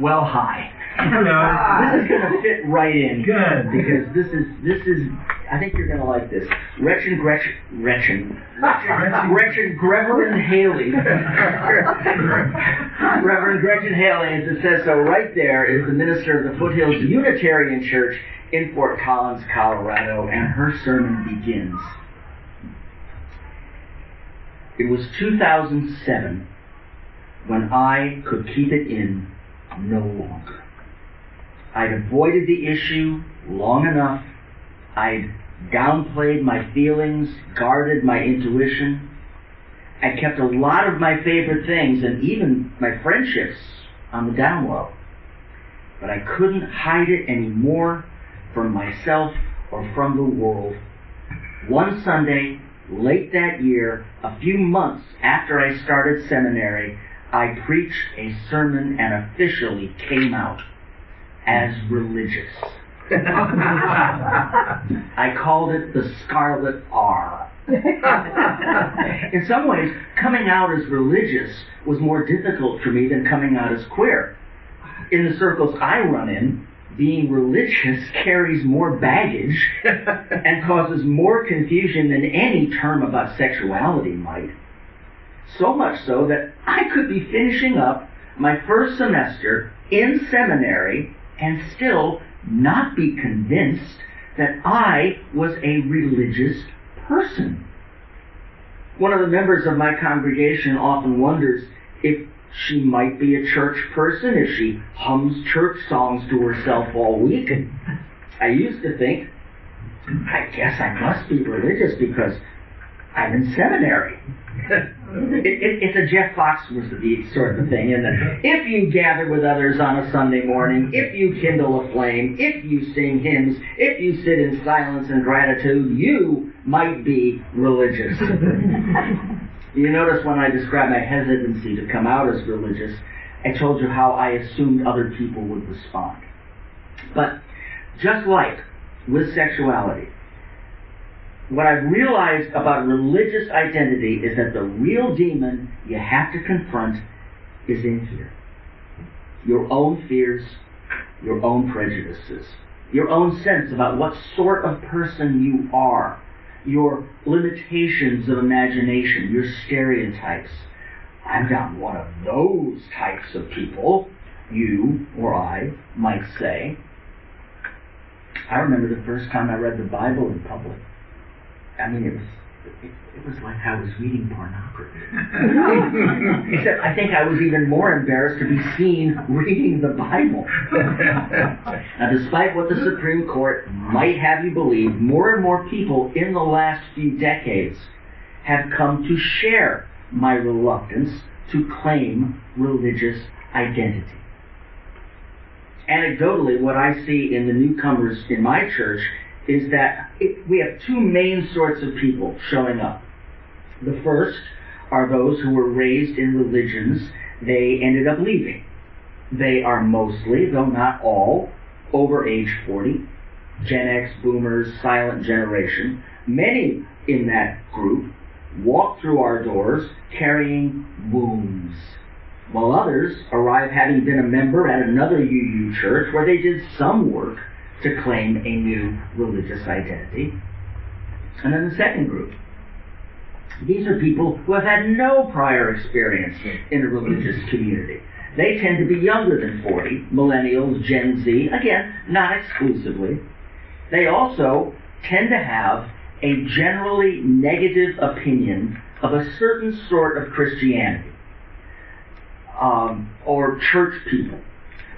Well, hi. Hello. This is going to fit right in. Good. Because this is, I think you're going to like this. Gretchen Haley. Reverend Gretchen Haley, as it says so right there, is the minister of the Foothills Unitarian Church in Fort Collins, Colorado, and her sermon begins. It was 2007 when I could keep it in no longer. I'd avoided the issue long enough. I'd downplayed my feelings, guarded my intuition. I kept a lot of my favorite things and even my friendships on the down low. But I couldn't hide it anymore from myself or from the world. One Sunday, late that year, a few months after I started seminary, I preached a sermon and officially came out as religious. I called it the Scarlet R. In some ways, coming out as religious was more difficult for me than coming out as queer. In the circles I run in, being religious carries more baggage and causes more confusion than any term about sexuality might. So much so that I could be finishing up my first semester in seminary and still not be convinced that I was a religious person. One of the members of my congregation often wonders if she might be a church person, if she hums church songs to herself all week. And I used to think, I guess I must be religious because I'm in seminary. It's a Jeff Foxworthy sort of thing, isn't it? If you gather with others on a Sunday morning, if you kindle a flame, if you sing hymns, if you sit in silence and gratitude, you might be religious. You notice when I described my hesitancy to come out as religious, I told you how I assumed other people would respond. But just like with sexuality, what I've realized about religious identity is that the real demon you have to confront is in here. Your own fears, your own prejudices, your own sense about what sort of person you are, your limitations of imagination, your stereotypes. I'm not one of those types of people, you or I might say. I remember the first time I read the Bible in public. I mean, it was like I was reading pornography. Except I think I was even more embarrassed to be seen reading the Bible. Now, despite what the Supreme Court might have you believe, more and more people in the last few decades have come to share my reluctance to claim religious identity. Anecdotally, what I see in the newcomers in my church is that we have two main sorts of people showing up. The first are those who were raised in religions they ended up leaving. They are mostly, though not all, over age 40, Gen X, boomers, silent generation. Many in that group walk through our doors carrying wounds, while others arrive having been a member at another UU church where they did some work to claim a new religious identity. And then the second group. These are people who have had no prior experience in a religious community. They tend to be younger than 40, millennials, Gen Z, again, not exclusively. They also tend to have a generally negative opinion of a certain sort of Christianity, or church people.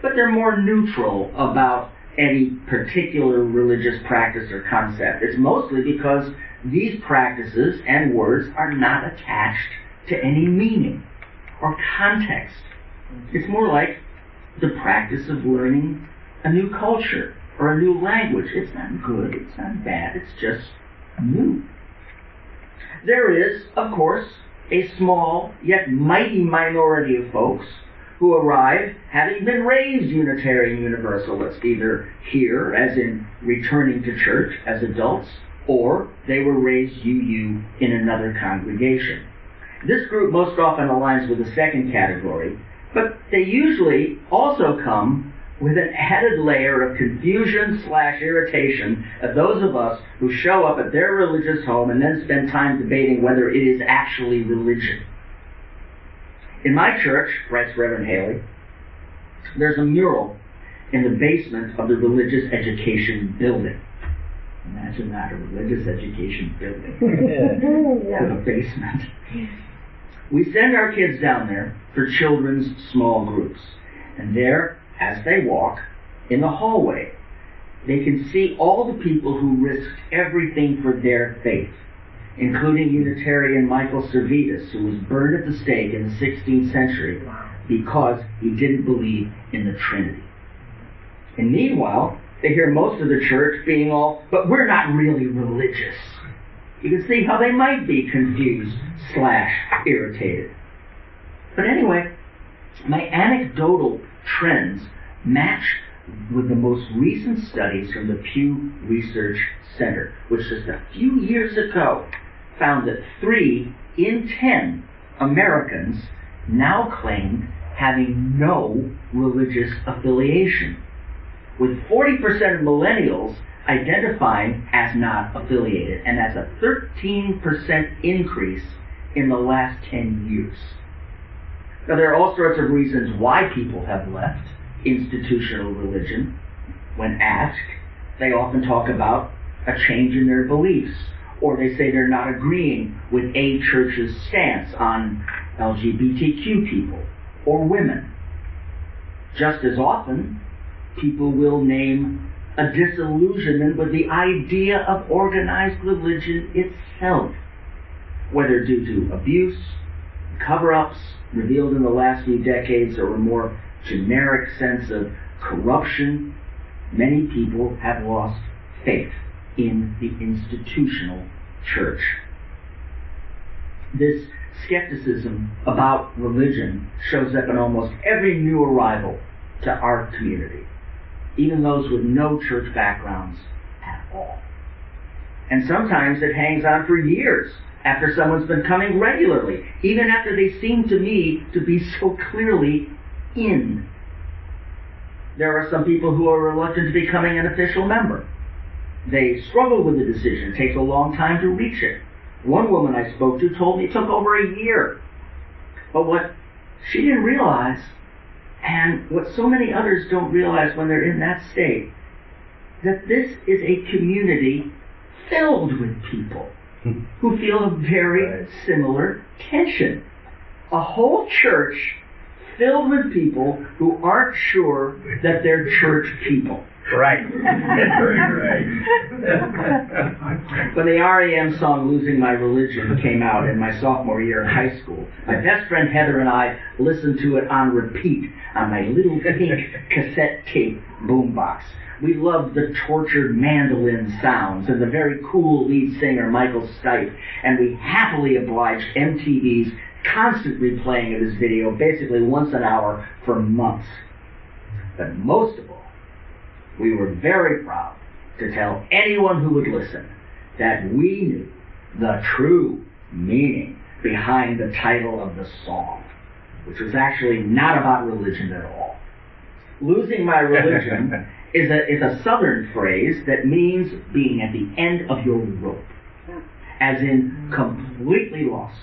But they're more neutral about any particular religious practice or concept. It's mostly because these practices and words are not attached to any meaning or context. It's more like the practice of learning a new culture or a new language. It's not good, it's not bad, it's just new. There is, of course, a small yet mighty minority of folks who arrive having been raised Unitarian Universalist, either here, as in returning to church as adults, or they were raised UU in another congregation. This group most often aligns with the second category, But they usually also come with an added layer of confusion/irritation of those of us who show up at their religious home and then spend time debating whether it is actually religion. In my church, writes Reverend Haley, there's a mural in the basement of the religious education building. Imagine that, a religious education building with a basement. We send our kids down there for children's small groups. And there, as they walk, in the hallway, they can see all the people who risked everything for their faith, including Unitarian Michael Servetus, who was burned at the stake in the 16th century because he didn't believe in the Trinity. And meanwhile, they hear most of the church being all, but we're not really religious. You can see how they might be confused/irritated. But anyway, my anecdotal trends match with the most recent studies from the Pew Research Center, which just a few years ago found that 3 in 10 Americans now claim having no religious affiliation, with 40% of millennials identifying as not affiliated, and that's a 13% increase in the last 10 years. Now, there are all sorts of reasons why people have left institutional religion. When asked, they often talk about a change in their beliefs, or they say they're not agreeing with a church's stance on LGBTQ people or women. Just as often, people will name a disillusionment with the idea of organized religion itself, whether due to abuse, cover-ups revealed in the last few decades, or a more generic sense of corruption. Many people have lost faith in the institutional church. This skepticism about religion shows up in almost every new arrival to our community, even those with no church backgrounds at all. And sometimes it hangs on for years after someone's been coming regularly, even after they seem to me to be so clearly in. There are some people who are reluctant to becoming an official member. They struggle with the decision. It takes a long time to reach it. One woman I spoke to told me it took over a year. But what she didn't realize, and what so many others don't realize when they're in that state, that this is a community filled with people who feel a very similar tension. A whole church filled with people who aren't sure that they're church people. Right. When the REM song Losing My Religion came out in my sophomore year in high school, my best friend Heather and I listened to it on repeat on my little pink cassette tape boombox. We loved the tortured mandolin sounds and the very cool lead singer Michael Stipe, and we happily obliged MTV's constant replaying of this video, basically once an hour for months. But most of all, we were very proud to tell anyone who would listen that we knew the true meaning behind the title of the song, which was actually not about religion at all. Losing my religion is a southern phrase that means being at the end of your rope, as in completely lost,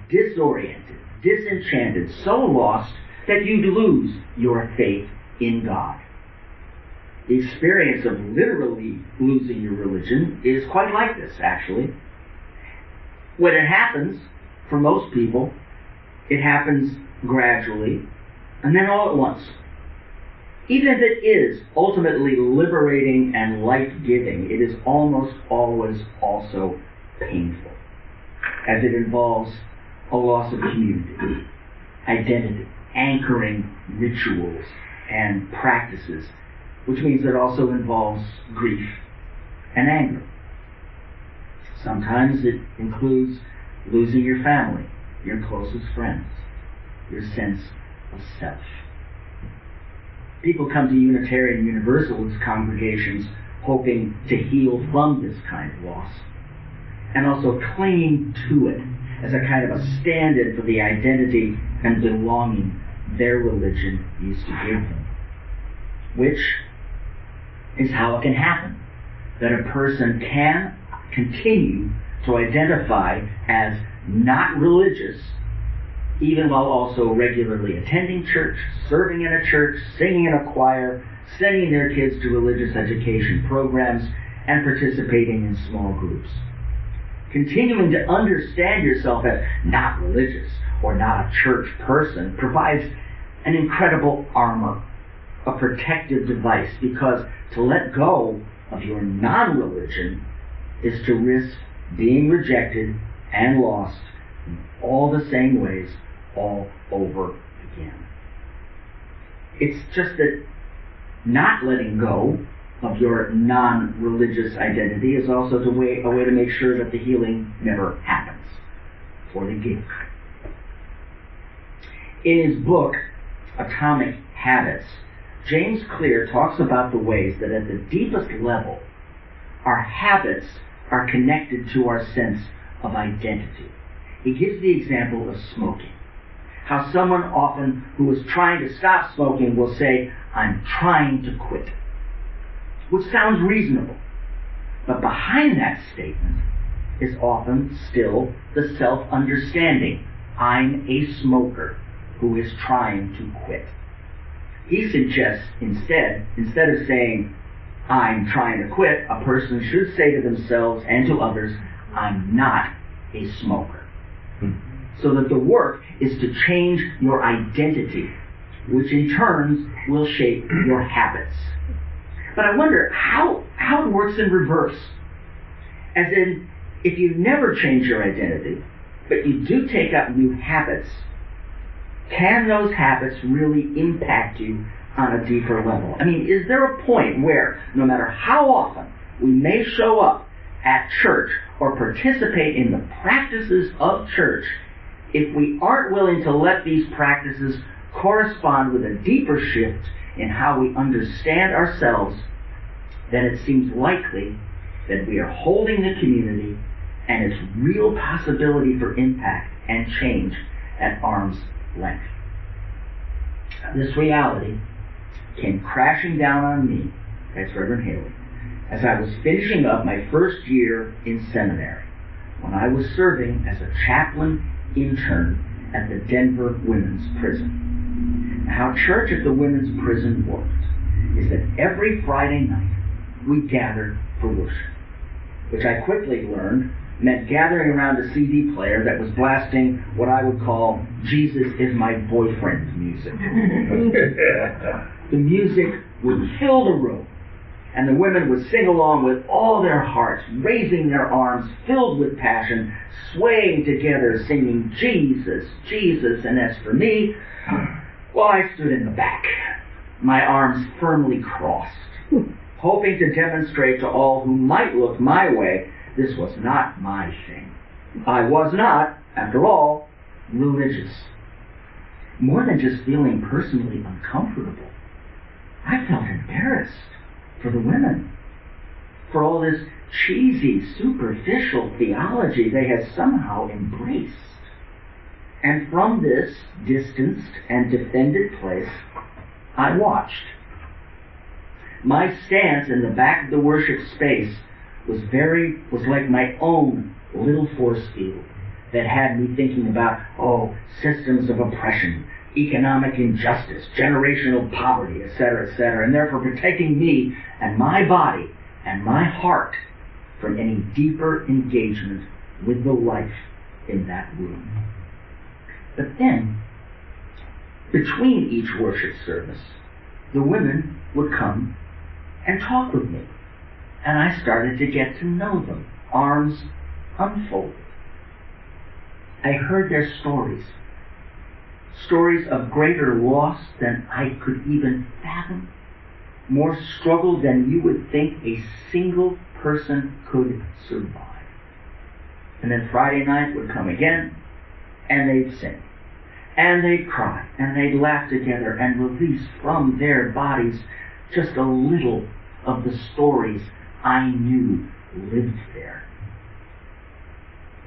disoriented, disenchanted, so lost that you'd lose your faith in God. The experience of literally losing your religion is quite like this, actually. When it happens, for most people, it happens gradually, and then all at once. Even if it is ultimately liberating and life-giving, it is almost always also painful, as it involves a loss of community, identity, anchoring rituals and practices, which means it also involves grief and anger. Sometimes it includes losing your family, your closest friends, your sense of self. People come to Unitarian Universalist congregations hoping to heal from this kind of loss, and also clinging to it as a kind of a stand-in for the identity and belonging their religion used to give them. Which is how it can happen, that a person can continue to identify as not religious, even while also regularly attending church, serving in a church, singing in a choir, sending their kids to religious education programs, and participating in small groups. Continuing to understand yourself as not religious or not a church person provides an incredible armor, a protective device, because to let go of your non-religion is to risk being rejected and lost in all the same ways all over again. It's just that not letting go of your non-religious identity is also a way to make sure that the healing never happens for the gift. In his book, Atomic Habits, James Clear talks about the ways that at the deepest level, our habits are connected to our sense of identity. He gives the example of smoking. How someone often who is trying to stop smoking will say, "I'm trying to quit," which sounds reasonable. But behind that statement is often still the self-understanding, "I'm a smoker who is trying to quit." He suggests instead of saying, "I'm trying to quit," a person should say to themselves and to others, "I'm not a smoker." So that the work is to change your identity, which in turn will shape your habits. But I wonder how it works in reverse. As in, if you never change your identity, but you do take up new habits, can those habits really impact you on a deeper level? I mean, is there a point where, no matter how often we may show up at church or participate in the practices of church, if we aren't willing to let these practices correspond with a deeper shift in how we understand ourselves, then it seems likely that we are holding the community and its real possibility for impact and change at arm's length. This reality came crashing down on me, that's Reverend Haley, as I was finishing up my first year in seminary, when I was serving as a chaplain intern at the Denver Women's Prison. How church at the women's prison worked is that every Friday night we gathered for worship, which I quickly learned meant gathering around a CD player that was blasting what I would call "Jesus is my boyfriend" music. The music would fill the room, and the women would sing along with all their hearts, raising their arms, filled with passion, swaying together, singing "Jesus, Jesus." And as for me, well, I stood in the back, my arms firmly crossed, hoping to demonstrate to all who might look my way this was not my thing. I was not, after all, religious. More than just feeling personally uncomfortable, I felt embarrassed for the women, for all this cheesy, superficial theology they had somehow embraced. And from this distanced and defended place, I watched. My stance in the back of the worship space was like my own little force field that had me thinking about, systems of oppression, economic injustice, generational poverty, etc., and therefore protecting me and my body and my heart from any deeper engagement with the life in that room. But then, between each worship service, the women would come and talk with me, and I started to get to know them, arms unfolded. I heard their stories of greater loss than I could even fathom, more struggle than you would think a single person could survive. And then Friday night would come again, and they'd sing, and they'd cry, and they'd laugh together and release from their bodies just a little of the stories I knew lived there.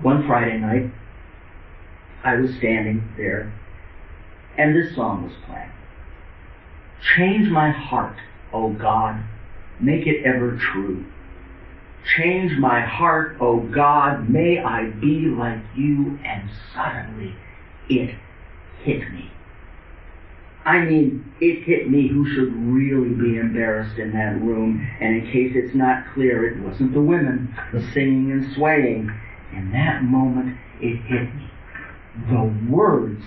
One Friday night, I was standing there and this song was playing. Change my heart, O God, make it ever true. Change my heart, O God, may I be like you. And suddenly it hit me. I mean, it hit me, who should really be embarrassed in that room. And in case it's not clear, it wasn't the women singing and swaying. In that moment, it hit me. The words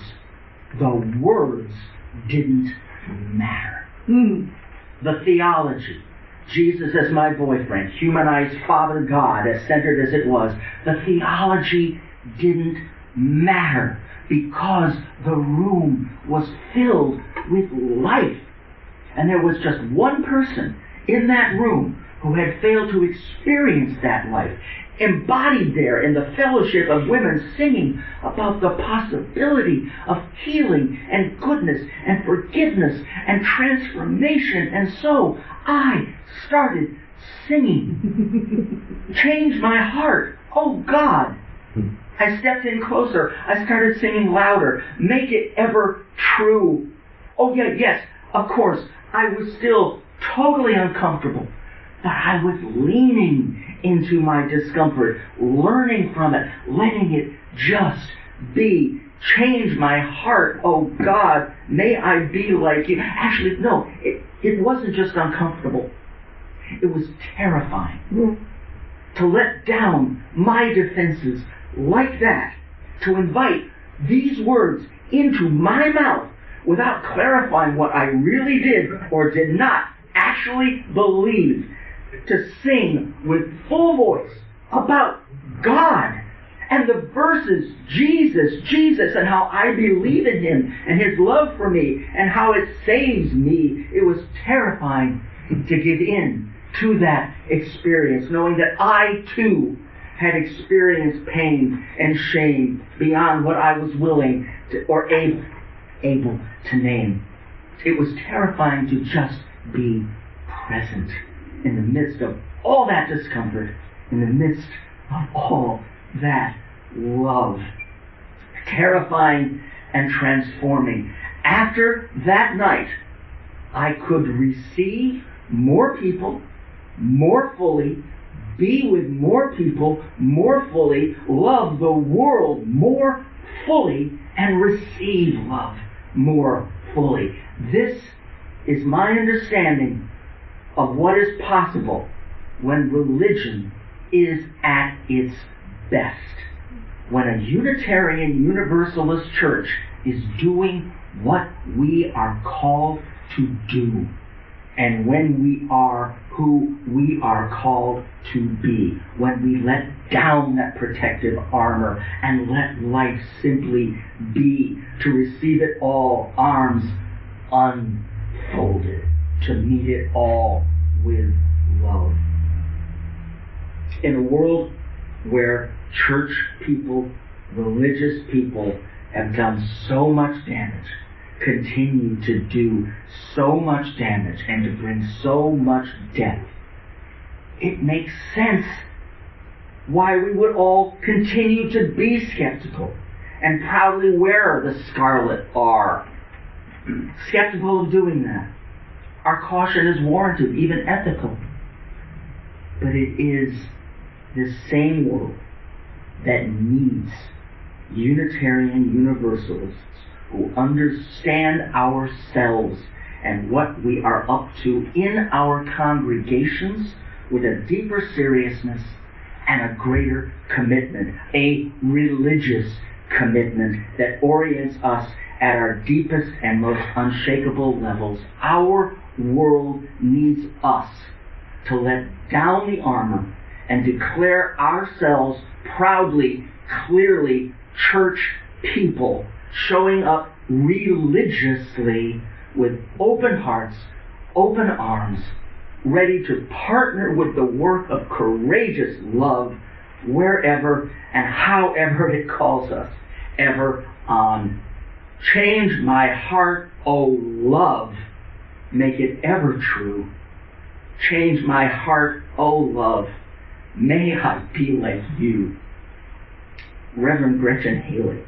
didn't matter. The theology, Jesus as my boyfriend, humanized Father God as centered as it was, the theology didn't matter because the room was filled with life. And there was just one person in that room who had failed to experience that life, embodied there in the fellowship of women singing about the possibility of healing and goodness and forgiveness and transformation. And so I started singing. Change my heart, oh God. I stepped in closer. I started singing louder. Make it ever true. Oh yeah, yes, of course, I was still totally uncomfortable. But I was leaning into my discomfort, learning from it, letting it just be. Change my heart, oh God, may I be like you. Actually, no, it wasn't just uncomfortable. It was terrifying. To let down my defenses like that, to invite these words into my mouth without clarifying what I really did or did not actually believe, to sing with full voice about God and the verses, Jesus, and how I believe in Him and His love for me and how it saves me. It was terrifying to give in to that experience, knowing that I too had experienced pain and shame beyond what I was willing to, or able to name. It was terrifying to just be present in the midst of all that discomfort, in the midst of all that love. Terrifying and transforming. After that night, I could receive more people more fully, be with more people more fully, love the world more fully, and receive love more fully. This is my understanding of what is possible when religion is at its best. When a Unitarian Universalist church is doing what we are called to do, and when we are who we are called to be, when we let down that protective armor and let life simply be, to receive it all, arms unfolded, to meet it all with love. In a world where church people, religious people have done so much damage, continue to do so much damage, and to bring so much death, it makes sense why we would all continue to be skeptical and proudly wear the scarlet R. Skeptical of doing that. Our caution is warranted, even ethical. But it is this same world that needs Unitarian Universalists who understand ourselves and what we are up to in our congregations with a deeper seriousness and a greater commitment, a religious commitment that orients us at our deepest and most unshakable levels. Our world needs us to let down the armor and declare ourselves proudly, clearly church people, showing up religiously with open hearts, open arms, ready to partner with the work of courageous love wherever and however it calls us, ever on. Change my heart, O love, make it ever true. Change my heart, O love, may I be like you. Reverend Gretchen Haley.